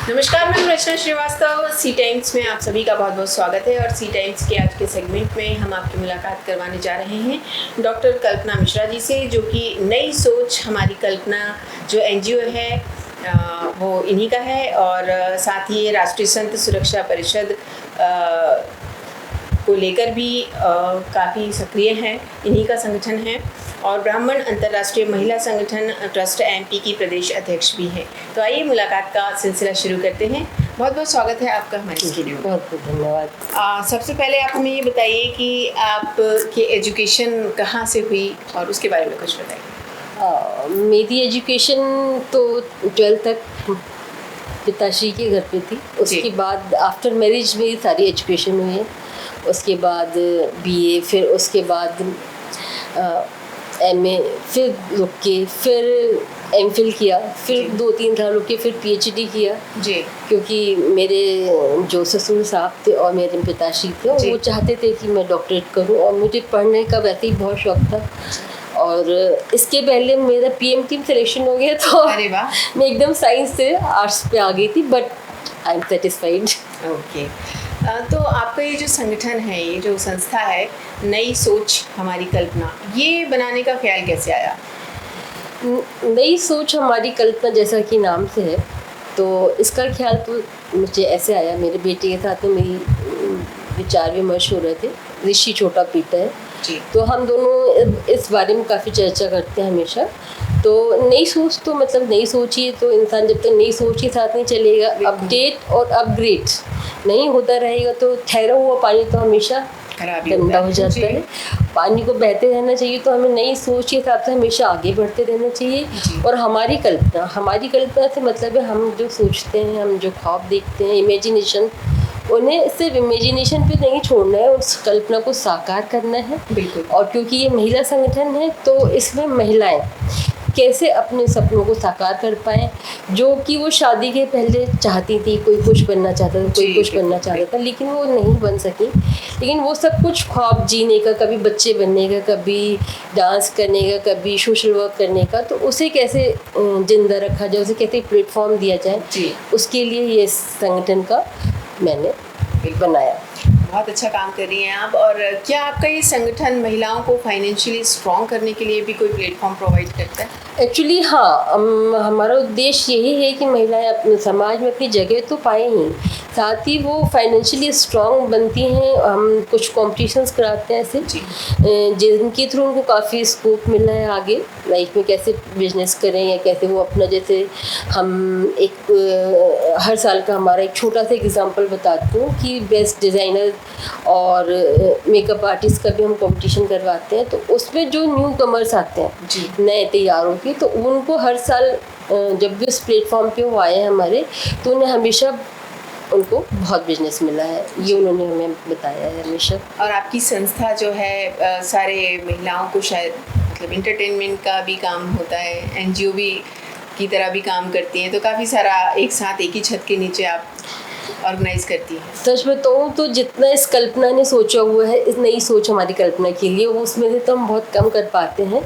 नमस्कार, मैं रचना श्रीवास्तव। सी टाइम्स में आप सभी का बहुत बहुत स्वागत है। और सी टाइम्स के आज के सेगमेंट में हम आपकी मुलाकात करवाने जा रहे हैं डॉक्टर कल्पना मिश्रा जी से, जो कि नई सोच हमारी कल्पना जो एनजीओ है वो इन्हीं का है। और साथ ही राष्ट्रीय संत सुरक्षा परिषद को लेकर भी काफ़ी सक्रिय हैं, इन्हीं का संगठन है। और ब्राह्मण अंतर्राष्ट्रीय महिला संगठन ट्रस्ट एमपी की प्रदेश अध्यक्ष भी हैं। तो आइए मुलाकात का सिलसिला शुरू करते हैं। बहुत बहुत स्वागत है आपका हमारे स्टूडियो में। बहुत बहुत धन्यवाद। सबसे पहले आप हमें ये बताइए कि आपकी एजुकेशन कहाँ से हुई और उसके बारे में कुछ बताइए। मेरी एजुकेशन तो 12th तक पिताश्री के घर पे थी। उसके बाद आफ्टर मैरिज मेरी सारी एजुकेशन हुई है। उसके बाद बीए, फिर उसके बाद एमए, फिर रुक के फिर एमफिल किया, फिर 2-3 साल रुक के फिर पीएचडी किया जी। क्योंकि मेरे जो ससुर साहब थे और मेरे पिताश्री थे वो चाहते थे कि मैं डॉक्टरेट करूं, और मुझे पढ़ने का वैसे ही बहुत शौक था। और इसके पहले मेरा पीएमटी में सिलेक्शन हो गया, तो अरे वाह, मैं एकदम साइंस से आर्ट्स पे आ गई थी, but I am satisfied. Okay. तो आपका ये जो संगठन है, ये जो संस्था है नई सोच हमारी कल्पना, ये बनाने का ख्याल कैसे आया? नई सोच हमारी कल्पना जैसा कि नाम से है, तो इसका ख्याल तो मुझे ऐसे आया। मेरे बेटे के साथ में मेरी विचार विमर्श हो रहे थे। ऋषि छोटा पीटा है जी। तो हम दोनों इस बारे में काफ़ी चर्चा करते हैं हमेशा। तो नई सोच तो मतलब नई सोच ही, तो इंसान जब तक नई सोच के साथ नहीं चलेगा, अपडेट और अपग्रेड नहीं होता रहेगा, तो ठहरा हुआ पानी तो हमेशा गंदा हो जाता है। पानी को बहते रहना चाहिए, तो हमें नई सोच के हिसाब से हमेशा आगे बढ़ते रहना चाहिए। और हमारी कल्पना से मतलब है हम जो सोचते हैं, हम जो ख्वाब देखते हैं, इमेजिनेशन, उन्हें सिर्फ इमेजिनेशन पे नहीं छोड़ना है, उस कल्पना को साकार करना है। बिल्कुल। और क्योंकि ये महिला संगठन है, तो इसमें महिलाएं कैसे अपने सपनों को साकार कर पाएँ, जो कि वो शादी के पहले चाहती थी। कोई कुछ बनना चाहता था, कोई कुछ बनना चाहता था, लेकिन वो नहीं बन सकी। लेकिन वो सब कुछ ख्वाब जीने का, कभी बच्चे बनने का, कभी डांस करने का, कभी सोशल वर्क करने का, तो उसे कैसे जिंदा रखा जाए, उसे कैसे प्लेटफॉर्म दिया जाए, उसके लिए ये संगठन का मैंने बनाया। बहुत अच्छा काम कर रही हैं आप। और क्या आपका ये संगठन महिलाओं को फाइनेंशियली स्ट्रॉन्ग करने के लिए भी कोई प्लेटफॉर्म प्रोवाइड करता है? एक्चुअली हाँ, हमारा उद्देश्य यही है कि महिलाएं अपने समाज में अपनी जगह तो पाएं ही, साथ ही वो फाइनेंशियली स्ट्रॉन्ग बनती हैं। हम कुछ कॉम्पिटिशन्स कराते हैं ऐसे, जिनके थ्रू उनको काफ़ी स्कोप मिला है आगे लाइफ में, कैसे बिजनेस करें या कैसे वो अपना, जैसे हम एक हर साल का हमारा एक छोटा सा एग्जांपल बताती हूँ कि बेस्ट डिज़ाइनर और मेकअप आर्टिस्ट का भी हम कंपटीशन करवाते हैं। तो उसमें जो न्यू कमर्स आते हैं नए तैयारों की, तो उनको हर साल जब भी उस प्लेटफॉर्म पे वो आए हैं हमारे, तो उन्हें हमेशा उनको बहुत बिजनेस मिला है। ये उन्होंने हमें बताया है हमेशा। और आपकी संस्था जो है सारे महिलाओं को शायद मतलब इंटरटेनमेंट का भी काम होता है, एनजीओ भी की तरह भी काम करती हैं, तो काफ़ी सारा एक साथ एक ही छत के नीचे आप ऑर्गेनाइज करती है। सच बताऊँ तो जितना इस कल्पना ने सोचा हुआ है, इस नई सोच हमारी कल्पना के लिए, उसमें से तो हम बहुत कम कर पाते हैं।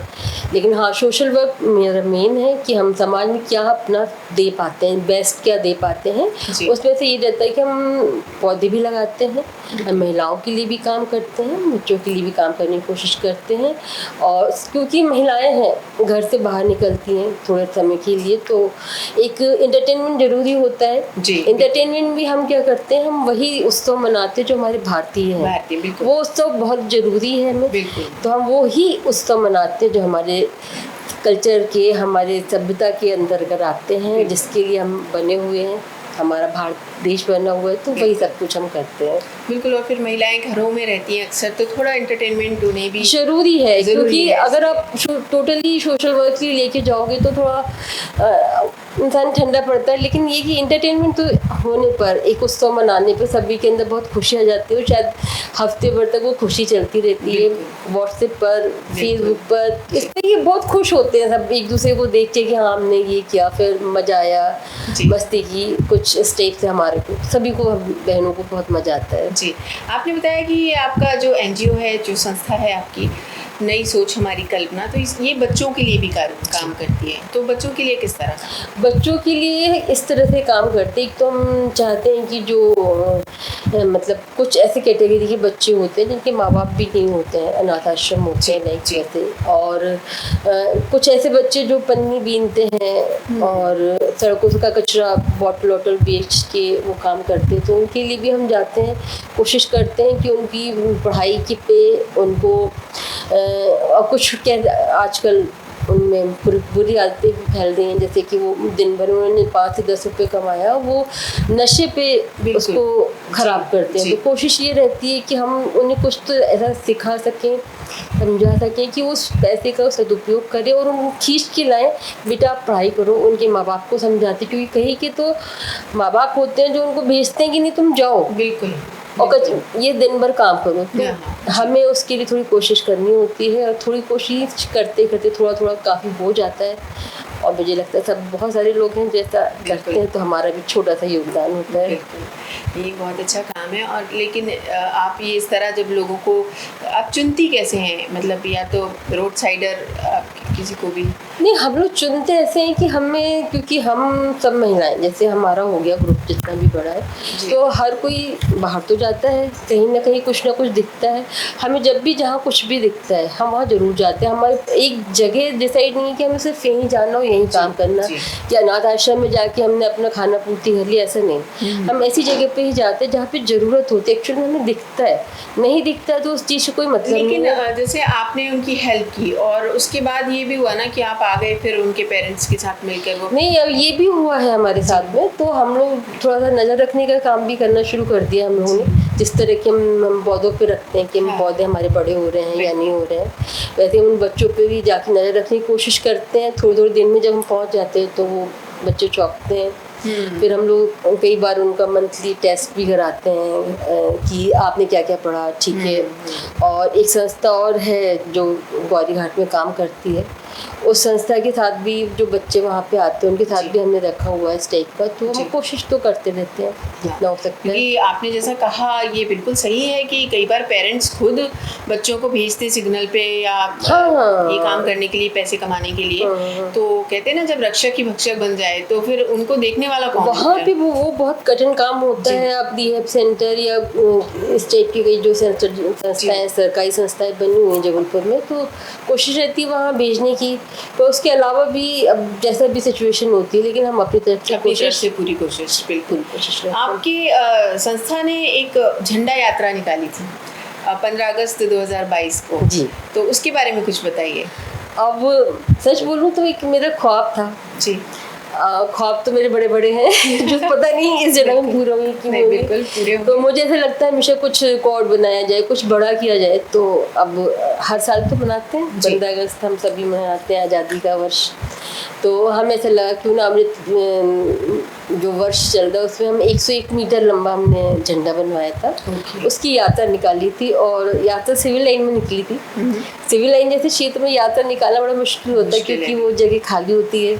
लेकिन हाँ, सोशल वर्क मेरा मेन है कि हम समाज में क्या अपना दे पाते हैं, बेस्ट क्या दे पाते हैं। उसमें से ये रहता है कि हम पौधे भी लगाते हैं, हम महिलाओं के लिए भी काम करते हैं, बच्चों के लिए भी काम करने की कोशिश करते हैं। और क्योंकि महिलाएं हैं, घर से बाहर निकलती हैं थोड़े समय के लिए, तो एक एंटरटेनमेंट ज़रूरी होता है। एंटरटेनमेंट भी हम क्या करते हैं, हम वही उत्सव मनाते हैं जो हमारे भारतीय हैं। वो उत्सव बहुत ज़रूरी है हमें, तो हम वो ही उत्सव मनाते हैं जो हमारे कल्चर के, हमारे सभ्यता के अंतर्गत आते हैं, जिसके लिए हम बने हुए हैं, हमारा भारत देश बना हुआ है, तो वही सब कुछ हम करते हैं। बिल्कुल। और फिर महिलाएं घरों में रहती हैं अक्सर, तो थोड़ा एंटरटेनमेंट उन्हें भी ज़रूरी है, क्योंकि अगर आप टोटली सोशल वर्क के लेके जाओगे तो थोड़ा इंसान ठंडा पड़ता है। लेकिन ये कि एंटरटेनमेंट तो होने पर, एक उत्सव मनाने पर सभी के अंदर बहुत खुशी आ जाती है, और शायद हफ्ते भर तक वो खुशी चलती रहती है। व्हाट्सएप पर, फेसबुक पर, इस पर ये बहुत खुश होते हैं सब एक दूसरे को देख के कि हाँ हमने ये किया, फिर मज़ा आया, मस्ती की, कुछ स्टेप से हमारे को सभी को, बहनों को बहुत मज़ा आता है। जी। आपने बताया कि आपका जो एनजीओ है, जो संस्था है आपकी नई सोच हमारी कल्पना, तो ये बच्चों के लिए भी काम करती करती है, तो बच्चों के लिए किस तरह? बच्चों के लिए इस तरह से काम करते हैं। एक तो हम चाहते हैं कि जो मतलब कुछ ऐसे कैटेगरी के बच्चे होते हैं जिनके माँ बाप भी नहीं होते हैं, अनाथ आश्रम होते हैं लाइक जैसे, और कुछ ऐसे बच्चे जो पन्नी बीनते हैं और सड़कों का कचरा बॉटल वॉटल बेच के वो काम करते हैं, तो उनके लिए भी हम जाते हैं, कोशिश करते हैं कि उनकी पढ़ाई की पे उनको और कुछ आजकल उनमें बुरी आदतें भी फैल रही हैं, जैसे कि वो दिन भर उन्होंने 5 से 10 रुपये कमाया, वो नशे पे उसको ख़राब करते हैं। तो कोशिश ये रहती है कि हम उन्हें कुछ तो ऐसा सिखा सकें, समझा सकें कि उस पैसे का सदुपयोग करें और उनको खींच के लाएं, बेटा आप पढ़ाई करो। उनके माँ बाप को समझाते, क्योंकि कहीं के तो माँ बाप होते हैं जो उनको भेजते हैं कि नहीं तुम जाओ, बिल्कुल, और ये दिन भर काम करो, तो हमें उसके लिए थोड़ी कोशिश करनी होती है, और थोड़ी कोशिश करते करते थोड़ा थोड़ा काफ़ी हो जाता है। और मुझे लगता है सब बहुत सारे लोग हैं जैसा करते हैं, तो हमारा भी छोटा सा योगदान होता है। ये बहुत अच्छा काम है। और लेकिन आप ये इस तरह जब लोगों को आप चुनती कैसे हैं, मतलब या तो रोड साइडर किसी को भी? नहीं, हम लोग चुनते ऐसे हैं कि हमें, क्योंकि हम सब महिलाएं, जैसे हमारा हो गया ग्रुप जितना भी बड़ा है, तो हर कोई बाहर तो जाता है, कहीं ना कहीं कुछ ना कुछ दिखता है। हमें जब भी जहाँ कुछ भी दिखता है हम वहाँ ज़रूर जाते हैं। हमारे एक जगह डिसाइड नहीं है कि हमें सिर्फ यहीं जाना हो, यहीं काम करना, या अनाथ आश्रम में जाके हमने अपना खाना पूर्ति कर लिया, ऐसा नहीं। हम ऐसी जगह पे ही जाते हैं जहाँ पे ज़रूरत होती है, एक्चुअली हमें दिखता है, नहीं दिखता है तो उस चीज़ से कोई मतलब नहीं है। लेकिन जैसे आपने उनकी हेल्प की और उसके बाद ये भी हुआ ना कि आप आ गए फिर उनके पेरेंट्स के साथ मिलकर, वो नहीं, अब ये भी हुआ है हमारे साथ में, तो हम लोग थोड़ा सा नज़र रखने का काम भी करना शुरू कर दिया हम लोगों ने। जिस तरह के हम पौधों पे रखते हैं कि हम पौधे हमारे बड़े हो रहे हैं या नहीं हो रहे हैं, वैसे उन बच्चों पे भी जाके नज़र रखने की कोशिश करते हैं। थोड़ी थोड़ी देर में जब हम पहुंच जाते हैं तो वो बच्चे चौंकते हैं। फिर हम लोग कई बार उनका मंथली टेस्ट भी कराते हैं कि आपने क्या क्या पढ़ा, ठीक है। और एक संस्था और है जो गौरी घाट में काम करती है, उस संस्था के साथ भी जो बच्चे वहाँ पे आते हैं उनके साथ भी हमने रखा हुआ है इस टाइप का, तो हम कोशिश तो करते रहते हैं जितना हो सकता है। कि आपने जैसा कहा ये बिल्कुल सही है कि कई बार पेरेंट्स खुद बच्चों को भेजते सिग्नल पे या ये काम करने के लिए, पैसे कमाने के लिए, तो कहते हैं ना जब रक्षक ही भक्षक बन जाए तो फिर उनको देखने वाला कौन? वहाँ पे वो बहुत कठिन काम होता है। आप डी सेंटर या स्टेट की कई जो संस्थाएं, सरकारी संस्थाएं बनी हुई हैं जबलपुर में, तो कोशिश रहती है वहाँ भेजने की। तो उसके अलावा भी अब जैसा भी सिचुएशन होती है, लेकिन हम अपनी तरफ से पूरी कोशिश, बिल्कुल कोशिश। आपकी संस्था ने एक झंडा यात्रा निकाली थी 15 अगस्त 2022 को जी, तो उसके बारे में कुछ बताइए। अब सच बोलूँ तो एक मेरा ख्वाब था जी। ख्वाब तो मेरे बड़े बड़े हैं जो पता नहीं इस जन्म में पूरा हुई कि नहीं, बिल्कुल पूरे। तो मुझे ऐसा लगता है हमेशा कुछ कोड बनाया जाए, कुछ बड़ा किया जाए। तो अब हर साल तो मनाते हैं 15 अगस्त, हम सभी मनाते हैं आज़ादी का वर्ष। तो हमें ऐसा लगा क्यों ना हमने जो वर्ष चल रहा है उसमें हम 101 मीटर लंबा हमने झंडा बनवाया था। उसकी यात्रा निकाली थी और यात्रा सिविल लाइन में निकली थी। सिविल लाइन जैसे क्षेत्र में यात्रा निकालना बड़ा मुश्किल होता है क्योंकि वो जगह खाली होती है,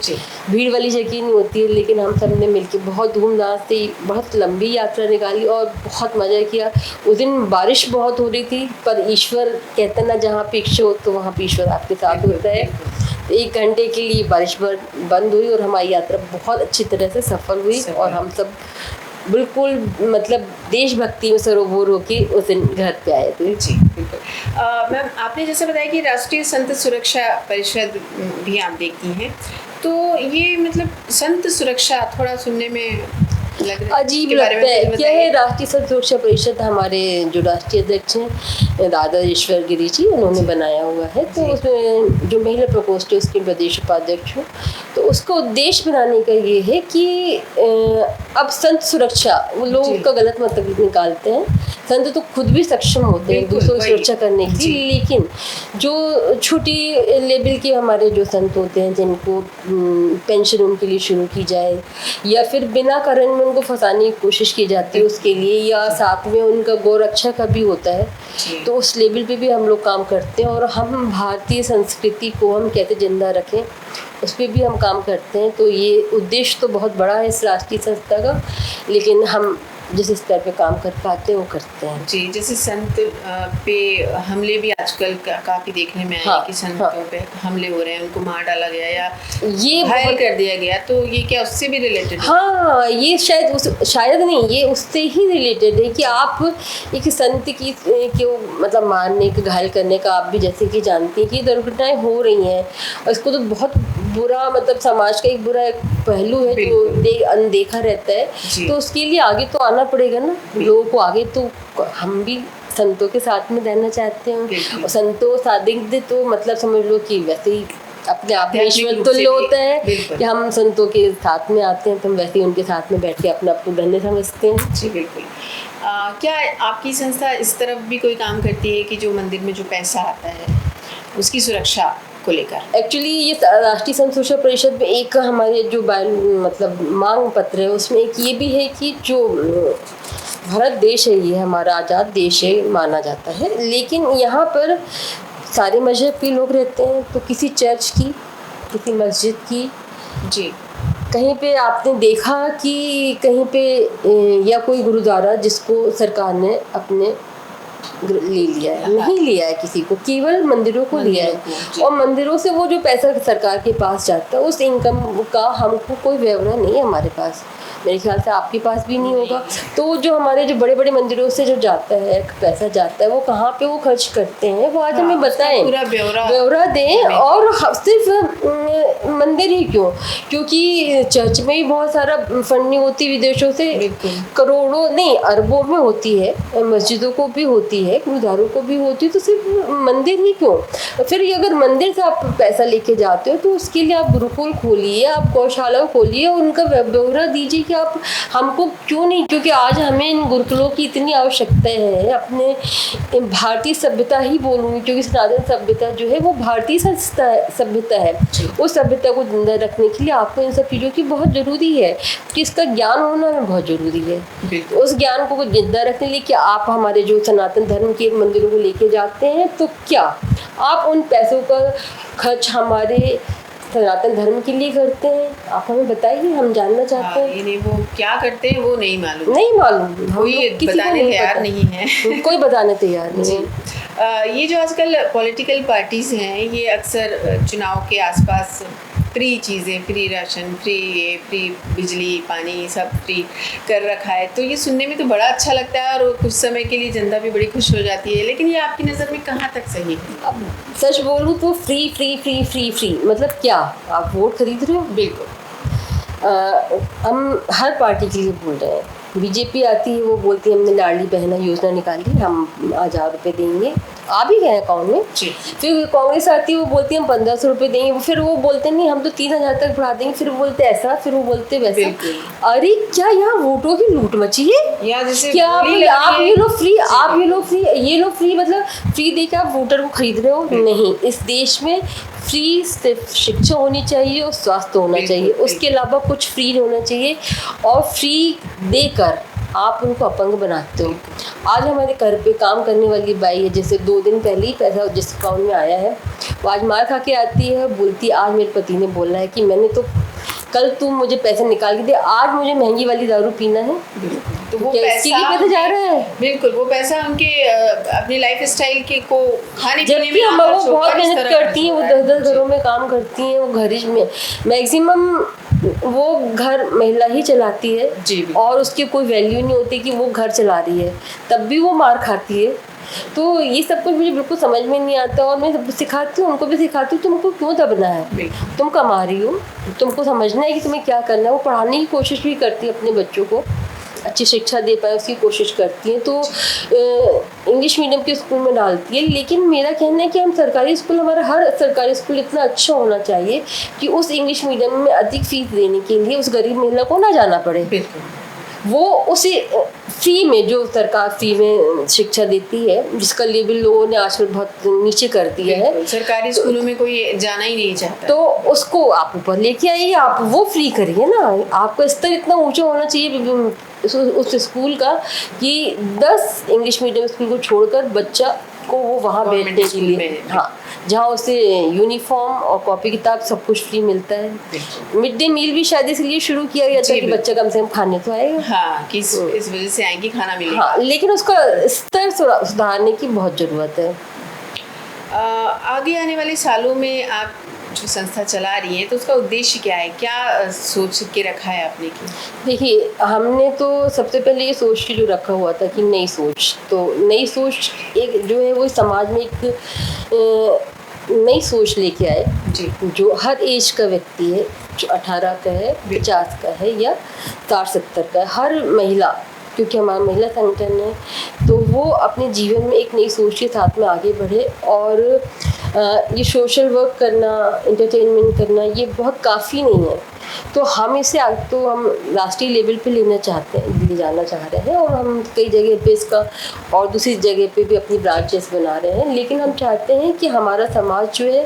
भीड़ वाली जगह नहीं होती है। लेकिन हम सब ने मिलकर बहुत धूमधाम से बहुत लंबी यात्रा निकाली और बहुत मज़ा किया। उस दिन बारिश बहुत हो रही थी, पर ईश्वर कहते ना जहाँ पे इच्छा हो तो वहाँ पे ईश्वर आपके साथ होता है। 1 घंटे के लिए बारिश बंद हुई और हमारी यात्रा बहुत अच्छी तरह से सफल हुई और हम सब बिल्कुल मतलब देशभक्ति में सरोवर होके उस दिन घर पे आए थे। जी बिल्कुल। मैम आपने जैसे बताया कि राष्ट्रीय संत सुरक्षा परिषद भी आप देखती हैं, तो ये मतलब संत सुरक्षा थोड़ा सुनने में अजीब लगता है। क्या है राष्ट्रीय संत सुरक्षा परिषद, हमारे जो राष्ट्रीय अध्यक्ष हैं दादा ईश्वर गिरी जी, उन्होंने बनाया हुआ है। तो उसमें जो महिला प्रकोष्ठ है उसके प्रदेश उपाध्यक्ष हूँ। तो उसका उद्देश्य बनाने का ये है कि अब संत सुरक्षा, वो लोग का गलत मतलब निकालते हैं। संत तो खुद भी सक्षम होते हैं दूसरों की सुरक्षा करने की, लेकिन जो छोटी लेवल के हमारे जो संत होते हैं जिनको पेंशन उनके लिए शुरू की जाए या फिर बिना कारण में उनको फंसाने की कोशिश की जाती है उसके लिए, या साथ में उनका गौरक्षा का भी होता है, तो उस लेवल पे भी हम लोग काम करते हैं। और हम भारतीय संस्कृति को हम कैसे जिंदा रखें उस पर भी हम काम करते हैं। तो ये उद्देश्य तो बहुत बड़ा है इस राष्ट्रीय संस्था का, लेकिन हम जिस स्तर पे काम कर पाते हैं वो करते हैं। जी, जैसे संत पे हमले भी आजकल काफी देखने में आए हैं कि संतों पे हमले हो रहे हैं, उनको मार डाला गया या ये घायल कर दिया गया, तो ये क्या उससे भी रिलेटेड है? हाँ, ये शायद नहीं, ये उससे ही रिलेटेड है कि आप एक संत की मतलब मारने के, घायल करने का, आप भी जैसे कि जानती हैं कि दुर्घटनाएं हो रही हैं और इसको तो बहुत बुरा, मतलब समाज का एक बुरा एक पहलू है जो अनदेखा रहता है। तो उसके लिए आगे तो आना पड़ेगा ना लोगों को आगे। तो हम भी संतों के साथ में रहना चाहते हैं, और संतों सादिक तो मतलब समझ लो कि वैसे ही अपने आप में ईश्वर तुल्य होता है कि हम संतों के साथ में आते हैं तो हम वैसे ही उनके साथ में बैठ के अपना धन्य समझते हैं। जी बिल्कुल। क्या आपकी संस्था इस तरफ भी कोई काम करती है कि जो मंदिर में जो पैसा आता है उसकी सुरक्षा को लेकर? एक्चुअली ये राष्ट्रीय संत सुरक्षा परिषद में एक हमारे जो मतलब मांग पत्र है उसमें एक ये भी है कि जो भारत देश है, ये हमारा आज़ाद देश है माना जाता है, लेकिन यहाँ पर सारे मजहब के लोग रहते हैं। तो किसी चर्च की, किसी मस्जिद की, जी, कहीं पे आपने देखा कि कहीं पे या कोई गुरुद्वारा जिसको सरकार ने अपने ले लिया है? नहीं लिया है किसी को, केवल मंदिरों को लिया है। और मंदिरों से वो जो पैसा सरकार के पास जाता है उस इनकम का हमको कोई ब्यौरा नहीं है हमारे पास, मेरे ख्याल से आपके पास भी नहीं होगा। तो जो हमारे जो बड़े बड़े मंदिरों से जो जाता है पैसा जाता है वो कहाँ पे वो खर्च करते हैं वो आज हमें बताएं, पूरा ब्यौरा दें। और सिर्फ मंदिर ही क्यों, क्योंकि चर्च में ही बहुत सारा फंडिंग होती है विदेशों से, करोड़ों नहीं अरबों में होती है, मस्जिदों को भी होती है, गुरुद्वारों को भी होती है। तो सिर्फ मंदिर ही क्यों? फिर अगर मंदिर से आप पैसा लेके जाते हो तो उसके लिए आप गुरुकुल खोलिए, आप गौशाला खोलिए, उनका ब्यौरा दीजिए कि आप हमको क्यों नहीं, क्योंकि आज हमें इन गुरुकुलों की इतनी आवश्यकता है। अपने भारतीय सभ्यता ही बोलूँगी क्योंकि सनातन सभ्यता जो है वो भारतीय सभ्यता है, उस सभ्यता को जिंदा रखने के लिए आपको इन सब चीज़ों की बहुत ज़रूरी है कि इसका ज्ञान होना में बहुत ज़रूरी है। उस ज्ञान को जिंदा रखने के लिए कि आप हमारे जो सनातन धर्म के मंदिरों को लेके जाते हैं तो क्या आप उन पैसों का खर्च हमारे सनातन धर्म के लिए करते हैं? आप हमें बताइए, हम जानना चाहते हैं। नहीं, वो क्या करते हैं वो नहीं मालूम, कोई बताने तैयार नहीं है कोई बताने तैयार नहीं है। ये जो आजकल पॉलिटिकल पार्टीज हैं ये अक्सर चुनाव के आसपास फ्री चीज़ें, फ्री राशन, फ्री बिजली, पानी सब फ्री कर रखा है, तो ये सुनने में तो बड़ा अच्छा लगता है और कुछ समय के लिए जनता भी बड़ी खुश हो जाती है, लेकिन ये आपकी नज़र में कहाँ तक सही है? अब सच बोलूँ तो फ्री मतलब क्या आप वोट खरीद रहे हो? बिल्कुल। हम हर पार्टी के लिए बोल रहे हैं। बीजेपी आती है वो बोलती है हमने लाडली बहना योजना निकाली, हम 1000 रुपये देंगे, आ भी गए अकाउंट में। फिर कांग्रेस आती है वो बोलती है हम 1500 रुपये देंगे, फिर वो बोलते नहीं हम तो 3000 तक बढ़ा देंगे, फिर वो बोलते ऐसा, फिर वो बोलते वैसा। अरे क्या यहाँ वोटों की लूट मची है या जैसे क्या? आप ये लोग फ्री, आप ये लोग फ्री मतलब फ्री दे के आप वोटर को खरीद रहे हो? नहीं, इस देश में फ्री सिर्फ शिक्षा होनी चाहिए और स्वास्थ्य होना चाहिए, उसके अलावा कुछ फ्री नहीं होना चाहिए। और फ्री देकर आप उनको अपंग बनाते हो। आज हमारे घर पे काम करने वाली बाई है, जैसे 2 दिन पहले ही पैसा जिस अकाउंट में आया है वो आज मार खा के आती है, बोलती आज मेरे पति ने बोला है कि मैंने तो कल तुम मुझे पैसे निकाल के दे, आज मुझे महंगी वाली दारू पीना है। तो वो पैसा जा रहा है, बिल्कुल वो पैसा उनके अपनी लाइफ स्टाइल के को खाने पीने में, हम वो बहुत मेहनत करती हैं, वो 10-10 घरों में काम करती हैं, वो घर में मैक्सिमम वो घर महिला ही चलाती है और उसकी कोई वैल्यू नहीं होती कि वो घर चला रही है, तब भी वो मार खाती है। तो ये सब कुछ मुझे बिल्कुल समझ में नहीं आता और मैं सब सिखाती हूँ, उनको भी सिखाती हूँ तुमको क्यों दबना है, तुम कमा रही हो, तुमको समझना है कि तुम्हें क्या करना है। वो पढ़ाने की कोशिश भी करती है, अपने बच्चों को अच्छी शिक्षा दे पाए उसकी कोशिश करती हैं, तो इंग्लिश मीडियम के स्कूल में डालती है। लेकिन मेरा कहना है कि हम सरकारी स्कूल, हमारा हर सरकारी स्कूल इतना अच्छा होना चाहिए कि उस इंग्लिश मीडियम में अधिक फीस देने के लिए उस गरीब महिला को ना जाना पड़े। वो उसी फ्री में, जो सरकार फ्री में शिक्षा देती है, जिसका लेवल लोगों ने आजकल बहुत नीचे कर दिया है, सरकारी स्कूलों में कोई जाना ही नहीं चाहता, तो उसको आप ऊपर लेके आइए, आप वो फ्री करिए ना। आपका स्तर इतना ऊंचा होना चाहिए उस स्कूल का कि 10 इंग्लिश मीडियम स्कूल को छोड़कर बच्चा को वो वहाँ Government बैठने के school लिए, में। हाँ, जहाँ उसे यूनिफॉर्म और कॉपी किताब सब कुछ फ्री मिलता है। मिड डे मील भी शायद इसलिए शुरू किया गया था कि बच्चा कम से कम खाने तो आएगा। हाँ, कि इस वजह से आएंगे, खाना मिलेगा। हाँ, लेकिन उसका स्तर सुधारने की बहुत ज़रूरत है। आगे आने वाले सालों में आप जो संस्था चला रही हैं तो उसका उद्देश्य क्या है, क्या सोच के रखा है आपने की? देखिए, हमने तो सबसे पहले ये सोच के जो रखा हुआ था कि नई सोच, तो नई सोच एक जो है वो समाज में एक नई सोच लेके आए जी। जो हर एज का व्यक्ति है, जो 18 का है, 50 का है या 60-70 का है, हर महिला, क्योंकि हमारा महिला संगठन है, तो वो अपने जीवन में एक नई सोच के साथ में आगे बढ़े। और ये सोशल वर्क करना, एंटरटेनमेंट करना, ये बहुत काफ़ी नहीं है। तो हम इसे तो हम राष्ट्रीय लेवल पे ले जाना चाह रहे हैं, और हम कई जगह पे इसका और दूसरी जगह पे भी अपनी ब्रांचेस बना रहे हैं। लेकिन हम चाहते हैं कि हमारा समाज जो है,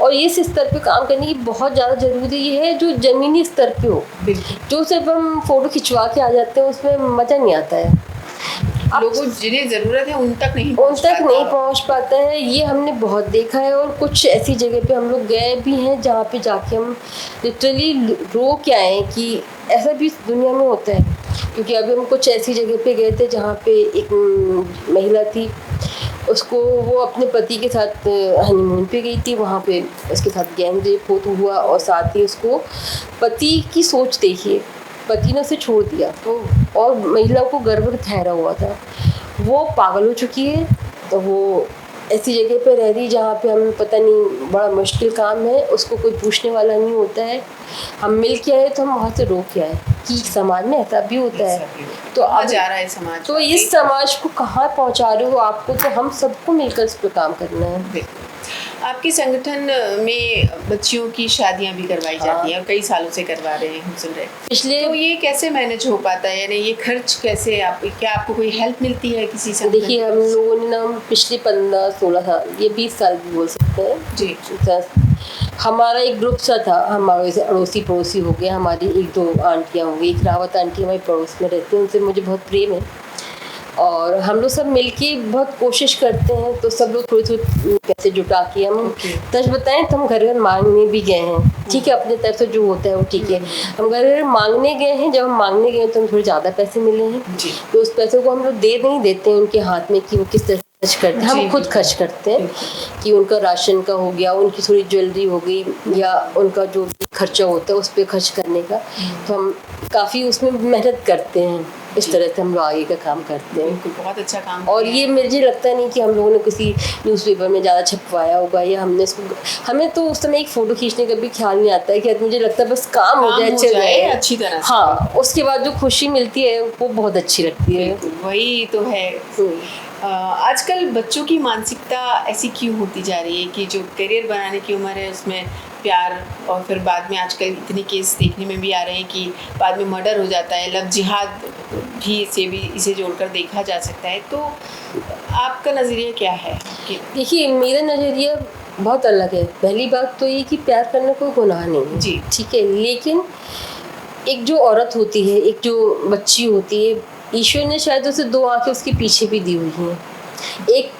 और इस स्तर पे काम करने की बहुत ज़्यादा ज़रूरी है जो ज़मीनी स्तर पे हो। जो सिर्फ हम फ़ोटो खिंचवा के आ जाते हैं उसमें मज़ा नहीं आता है। लोगों जिन्हें ज़रूरत है उन तक नहीं पहुंच पाता है, ये हमने बहुत देखा है। और कुछ ऐसी जगह पे हम लोग गए भी हैं जहाँ पे जाके हम लिटरली रो के आए कि ऐसा भी दुनिया में होता है। क्योंकि अभी हम कुछ ऐसी जगह पे गए थे जहाँ पे एक महिला थी, उसको वो अपने पति के साथ हनीमून पे गई थी, वहाँ पे उसके साथ गैंग रेप हुआ, और साथ ही उसको पति की सोच देखिए, पति ने उसे छोड़ दिया, तो और महिला को गर्भ ठहरा हुआ था, वो पागल हो चुकी है। तो वो ऐसी जगह पे रह रही जहाँ पे हमें पता नहीं, बड़ा मुश्किल काम है, उसको कोई पूछने वाला नहीं होता है। हम मिल के आए तो हम वहाँ से रोक के आए कि समाज में ऐसा भी होता है। तो अब जा रहा है समाज, तो इस समाज को कहाँ पहुँचा रहे हो आपको, तो हम सबको मिलकर इस पर काम करना है। आपके संगठन में बच्चियों की शादियां भी करवाई जाती हैं और कई सालों से करवा रहे हैं, हम सुन रहे हैं पिछले। तो ये कैसे मैनेज हो पाता है, यानी ये खर्च कैसे, क्या आपको कोई हेल्प मिलती है किसी से? देखिए, हम लोगों ने ना पिछले 15-16 साल, ये 20 साल भी बोल सकते हैं जी, हमारा एक ग्रुप सा था। हमारे जैसे अड़ोसी पड़ोसी हो गए, हमारी 1-2 आंटियाँ हो गई। एक रावत आंटी हमारे पड़ोस में रहती हैं, उनसे मुझे बहुत प्रेम है, और हम लोग सब मिलके बहुत कोशिश करते हैं। तो सब लोग थोड़ी पैसे जुटा के हम सच बताएं तो हम घर घर मांगने भी गए हैं। ठीक है, अपने तरफ से जो होता है वो ठीक है, हम घर घर मांगने गए हैं। जब हम मांगने गए तो हमें थोड़े ज़्यादा पैसे मिले हैं, तो उस पैसे को हम लोग दे नहीं देते हैं उनके हाथ में कि वो किस तरह खर्च करते हैं, हम खुद खर्च करते हैं। कि उनका राशन का हो गया, उनकी थोड़ी ज्वेलरी हो गई, या उनका जो भी खर्चा होता है उस पर खर्च करने का, तो हम काफ़ी उसमें मेहनत करते हैं। इस तरह से हम लोग आगे का काम करते हैं। बहुत अच्छा काम। और ये मुझे लगता नहीं कि हम लोगों ने किसी न्यूज़पेपर में ज़्यादा छपवाया होगा, या हमने इसको, हमें तो उस समय एक फ़ोटो खींचने का भी ख्याल नहीं आता है कि मुझे लगता है बस काम हो जाए अच्छी तरह से। हाँ, उसके बाद जो खुशी मिलती है वो बहुत अच्छी लगती है। वही तो है। आजकल बच्चों की मानसिकता ऐसी क्यों होती जा रही है कि जो करियर बनाने की उम्र है उसमें प्यार, और फिर बाद में आजकल इतने केस देखने में भी आ रहे हैं कि बाद में मर्डर हो जाता है, लव जिहाद भी इसे जोड़कर देखा जा सकता है। तो आपका नज़रिया क्या है? देखिए, मेरा नज़रिया बहुत अलग है। पहली बात तो ये कि प्यार करना कोई गुनाह नहीं है जी, ठीक है, लेकिन एक जो औरत होती है, एक जो बच्ची होती है, ईश्वर ने शायद उसे 2 आंखें उसके पीछे भी दी हुई हैं। एक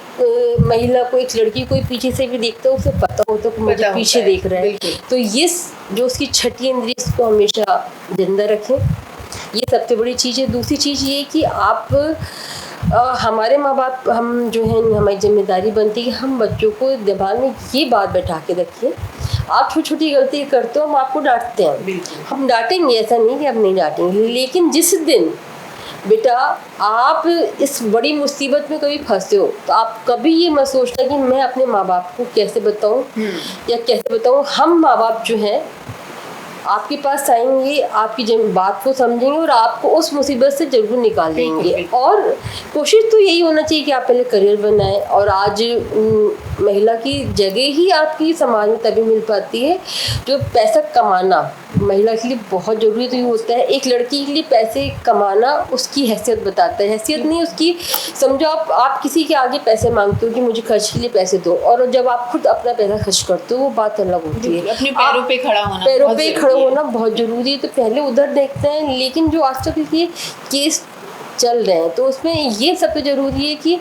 महिला को, एक लड़की को पीछे से भी देखता है, उसे पता होता है कि मुझे पीछे देख रहा है, तो ये जो उसकी छठी इंद्रिय उसको हमेशा जिंदा रखें, ये सबसे बड़ी चीज़ है। दूसरी चीज़ ये कि आप हमारे माँ बाप, हम जो है, हमारी जिम्मेदारी बनती है कि हम बच्चों को दिमाग में ये बात बैठा के रखिए, आप छोटी छोटी गलती करते हो हम आपको डांटते हैं, हम डांटेंगे, ऐसा नहीं कि हम नहीं डांटेंगे, लेकिन जिस दिन बेटा आप इस बड़ी मुसीबत में कभी फंसे हो तो आप कभी ये मत सोचना कि मैं अपने माँ बाप को कैसे बताऊँ या कैसे बताऊँ। हम माँ बाप जो हैं आपके पास आएंगे, आपकी बात को समझेंगे और आपको उस मुसीबत से जरूर निकाल देंगे। और कोशिश तो यही होना चाहिए कि आप पहले करियर बनाएं। और आज महिला की जगह ही आपकी समाज में तभी मिल पाती है जो पैसा कमाना महिला के लिए बहुत ज़रूरी तो होता है। एक लड़की के लिए पैसे कमाना उसकी हैसियत बताता है, हैसियत नहीं उसकी, समझो आप किसी के आगे पैसे मांगते हो कि मुझे खर्च के लिए पैसे दो, और जब आप खुद अपना पैसा खर्च करते हो वो बात अलग होती है। अपने पैरों पे खड़ा होना बहुत ज़रूरी है। तो पहले उधर देखते हैं, लेकिन जो आज तक ये केस चल रहे हैं। तो उसमें ये सबसे ज़रूरी है कि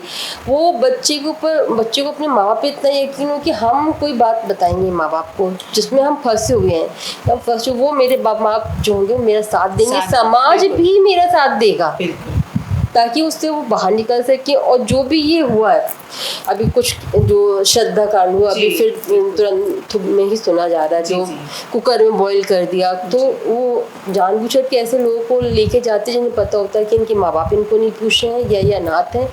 वो बच्चे को अपने माँ बाप पे इतना यकीन हो कि हम कोई बात बताएंगे माँ बाप को जिसमें हम फंसे हुए हैं, हम फंसे, वो मेरे बाप माँ जो होंगे वो मेरा साथ देंगे, समाज भी मेरा साथ देगा, ताकि उससे वो बाहर निकल सके। और जो भी ये हुआ है अभी, कुछ जो श्रद्धा कांड हुआ अभी फिर तुरंत में ही सुना जा रहा है, जो कुकर में बॉईल कर दिया, तो वो जानबूझकर के ऐसे लोगों को लेके जाते हैं जिन्हें पता होता है कि इनके माँ बाप इनको नहीं पूछ रहे हैं या ये अनाथ हैं।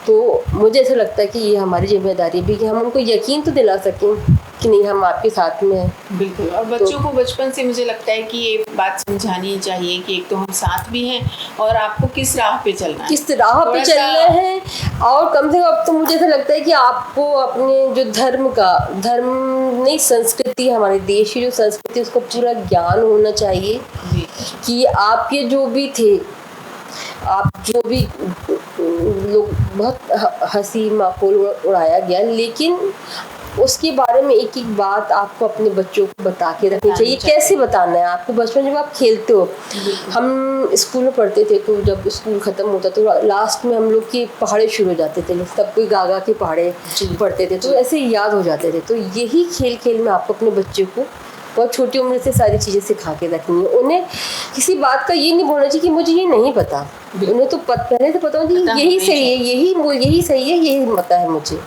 तो मुझे ऐसा लगता है कि ये हमारी जिम्मेदारी भी कि हम उनको यकीन तो दिला सकें कि नहीं, हम आपके साथ में हैं। बिल्कुल। और बच्चों को बचपन से मुझे लगता है कि ये बात समझानी चाहिए कि एक तो हम साथ भी हैं और आपको किस राह पे चलना है, किस राह पे चलना है। और कम से कम अब तो मुझे ऐसा लगता है कि आपको अपने जो धर्म नहीं, संस्कृति, हमारे देश की जो संस्कृति, उसको पूरा ज्ञान होना चाहिए कि आप ये जो भी थे, आप जो भी लोग, बहुत हंसी माहौल उड़ाया गया, लेकिन उसके बारे में एक एक बात आपको अपने बच्चों को बता के रखनी चाहिए। कैसे बताना है आपको? बचपन जब आप खेलते हो, हम स्कूल में पढ़ते थे तो जब स्कूल ख़त्म होता तो लास्ट में हम लोग के पहाड़े शुरू हो जाते थे, सब कोई गागा के पहाड़े पढ़ते थे, तो ऐसे याद हो जाते थे। तो यही खेल खेल में आपको अपने बच्चे को बहुत छोटी उम्र से सारी चीज़ें सिखा के रखनी है। उन्हें किसी बात का ये नहीं बोलना चाहिए कि मुझे ये नहीं पता, उन्हें तो पहले से पता होना चाहिए यही सही है, यही सही है, यही पता है मुझे।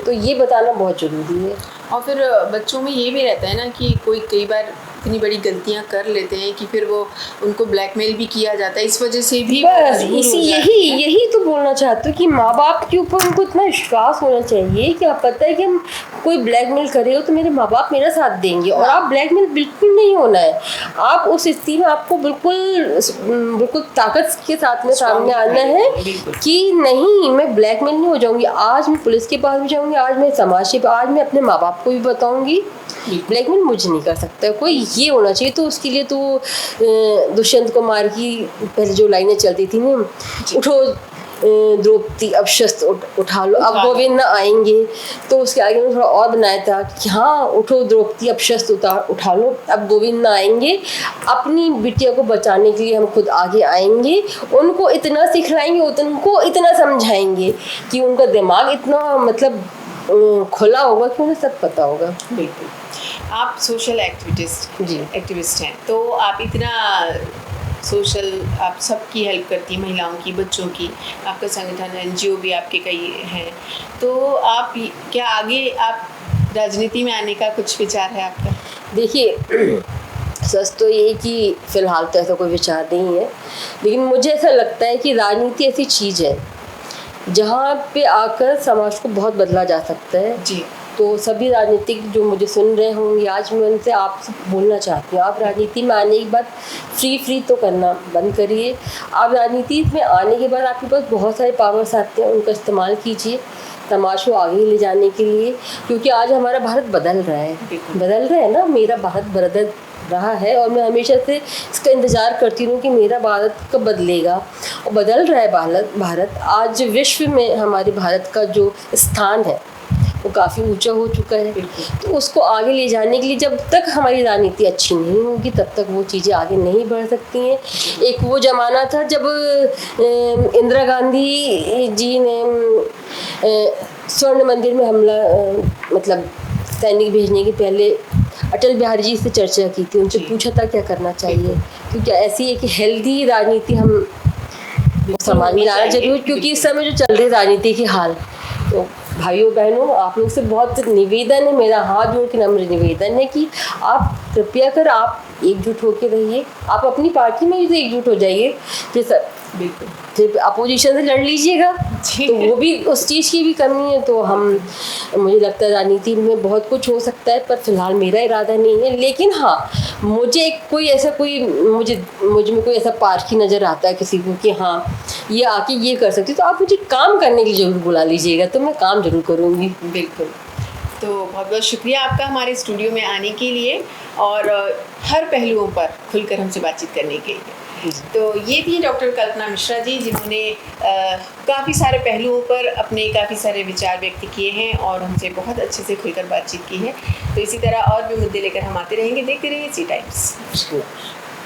तो ये बताना बहुत ज़रूरी है। और फिर बच्चों में ये भी रहता है ना कि कोई कई बार इतनी बड़ी गलतियां कर लेते हैं कि फिर वो उनको ब्लैकमेल भी किया जाता है, इस वजह से भी बस यही तो बोलना चाहती हूँ कि माँ बाप के ऊपर उनको इतना विश्वास होना चाहिए कि आप पता है कि हम कोई ब्लैकमेल करे हो तो मेरे माँ बाप मेरा साथ देंगे। और आप ब्लैकमेल बिल्कुल नहीं होना है, आप उस स्थिति में आपको बिल्कुल ताकत के साथ में सामने आना है कि नहीं, मैं ब्लैकमेल नहीं हो जाऊंगी। आज मैं पुलिस के पास भी जाऊंगी, आज मैं समाज के, आज मैं अपने माँ बाप को भी बताऊंगी, ब्लैकमेल मुझे नहीं कर सकता कोई, ये होना चाहिए। तो उसके लिए तो दुष्यंत कुमार की पहले जो लाइनें चलती थी ना, उठो द्रौपदी अब शस्त्र उठा लो, अब गोविंद न आएंगे, तो उसके आगे में थोड़ा और बनाया था कि हाँ, उठो द्रौपदी अब शस्त्र उठा लो, अब गोविंद न आएंगे, अपनी बिटिया को बचाने के लिए हम खुद आगे आएंगे, उनको इतना सिखलाएंगे, उनको इतना समझाएंगे कि उनका दिमाग इतना मतलब खुला होगा कि उन्हें सब पता होगा। बिल्कुल। आप सोशल एक्टिविस्ट हैं, तो आप इतना सोशल, आप सबकी हेल्प करती हैं, महिलाओं की, बच्चों की, आपका संगठन NGO भी आपके कई हैं, तो आप क्या आगे आप राजनीति में आने का कुछ विचार है आपका? देखिए, सच तो ये कि फ़िलहाल तो ऐसा कोई विचार नहीं है, लेकिन मुझे ऐसा लगता है कि राजनीति ऐसी चीज़ है जहाँ पे आकर समाज को बहुत बदला जा सकता है जी। तो सभी राजनीतिक जो मुझे सुन रहे होंगे आज, मैं उनसे आपसे बोलना चाहती हूँ, आप राजनीति में आने के बाद फ्री तो करना बंद करिए। आप राजनीति में आने के बाद आपके पास बहुत सारे पावर्स आते हैं, उनका इस्तेमाल कीजिए समाज को आगे ले जाने के लिए, क्योंकि आज हमारा भारत बदल रहा है ना, मेरा भारत बदल रहा है और मैं हमेशा से इसका इंतज़ार करती हूँ कि मेरा भारत कब बदलेगा, और बदल रहा है भारत। आज विश्व में हमारे भारत का जो स्थान है वो काफ़ी ऊंचा हो चुका है, तो उसको आगे ले जाने के लिए जब तक हमारी राजनीति अच्छी नहीं होगी तब तक वो चीज़ें आगे नहीं बढ़ सकती हैं। एक वो ज़माना था जब इंदिरा गांधी जी ने स्वर्ण मंदिर में हमला मतलब सैनिक भेजने के पहले अटल बिहारी जी से चर्चा की थी, उनसे पूछा था क्या करना चाहिए, क्योंकि ऐसी एक हेल्दी राजनीति हम समाज में लाना जरूर, क्योंकि इस समय जो चल रही राजनीति की हाल, तो भाइयों बहनों आप लोग से बहुत निवेदन है, मेरा हाथ जोड़ के नम्र निवेदन है कि आप कृपया कर आप एकजुट होकर रहिए, आप अपनी पार्टी में भी एकजुट हो जाइए, बिल्कुल फिर अपोजिशन से लड़ लीजिएगा, तो वो भी उस चीज़ की भी कमी है। तो मुझे लगता है राजनीति में बहुत कुछ हो सकता है, पर फिलहाल मेरा इरादा नहीं है, लेकिन हाँ मुझे मुझ में कोई ऐसा पारखी नज़र आता है किसी को कि हाँ ये आके ये कर सकती, तो आप मुझे काम करने के लिए ज़रूर बुला लीजिएगा, तो मैं काम ज़रूर करूँगी। बिल्कुल। तो बहुत बहुत शुक्रिया आपका हमारे स्टूडियो में आने के लिए और हर पहलुओं पर खुलकर हमसे बातचीत करने के लिए। तो ये थी डॉक्टर कल्पना मिश्रा जी, जिन्होंने काफ़ी सारे पहलुओं पर अपने काफ़ी सारे विचार व्यक्त किए हैं और हमसे बहुत अच्छे से खुलकर बातचीत की है। तो इसी तरह और भी मुद्दे लेकर हम आते रहेंगे। देखते रहिए सी टाइम्स।